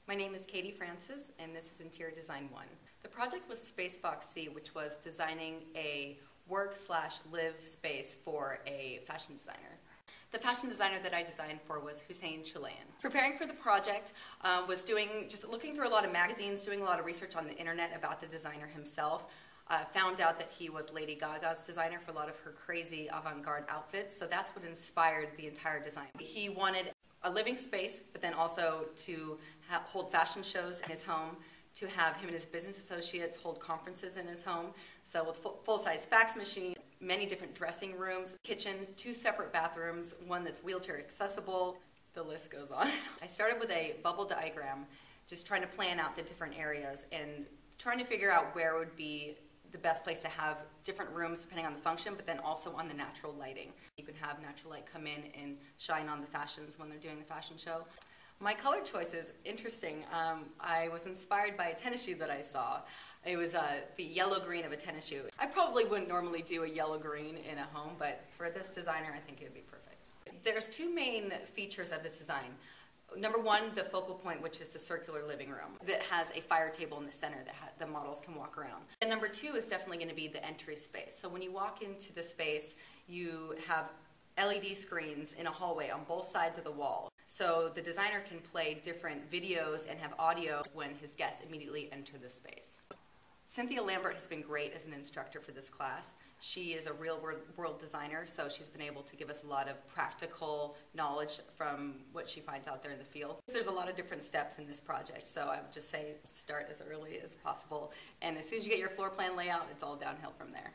My name is Katie Francis, and this is Interior Design 1. The project was Spacebox C, which was designing a work/live space for a fashion designer. The fashion designer that I designed for was Hussein Chalayan. Preparing for the project was just looking through a lot of magazines, doing a lot of research on the internet about the designer himself. Found out that he was Lady Gaga's designer for a lot of her crazy avant-garde outfits, so that's what inspired the entire design. He wanted a living space, but then also to hold fashion shows in his home, to have him and his business associates hold conferences in his home, so with full-size fax machine, many different dressing rooms, kitchen, 2 separate bathrooms, one that's wheelchair accessible, the list goes on. I started with a bubble diagram, just trying to plan out the different areas and trying to figure out where would be the best place to have different rooms depending on the function, but then also on the natural lighting. You can have natural light come in and shine on the fashions when they're doing the fashion show. My color choice is interesting. I was inspired by a tennis shoe that I saw. It was the yellow-green of a tennis shoe. I probably wouldn't normally do a yellow-green in a home, but for this designer, I think it would be perfect. There's 2 main features of this design. Number 1, the focal point, which is the circular living room that has a fire table in the center that the models can walk around. And number 2 is definitely going to be the entry space. So when you walk into the space, you have LED screens in a hallway on both sides of the wall. So the designer can play different videos and have audio when his guests immediately enter the space. Cynthia Lambert has been great as an instructor for this class. She is a real-world designer, so she's been able to give us a lot of practical knowledge from what she finds out there in the field. There's a lot of different steps in this project, so I would just say start as early as possible. And as soon as you get your floor plan layout, it's all downhill from there.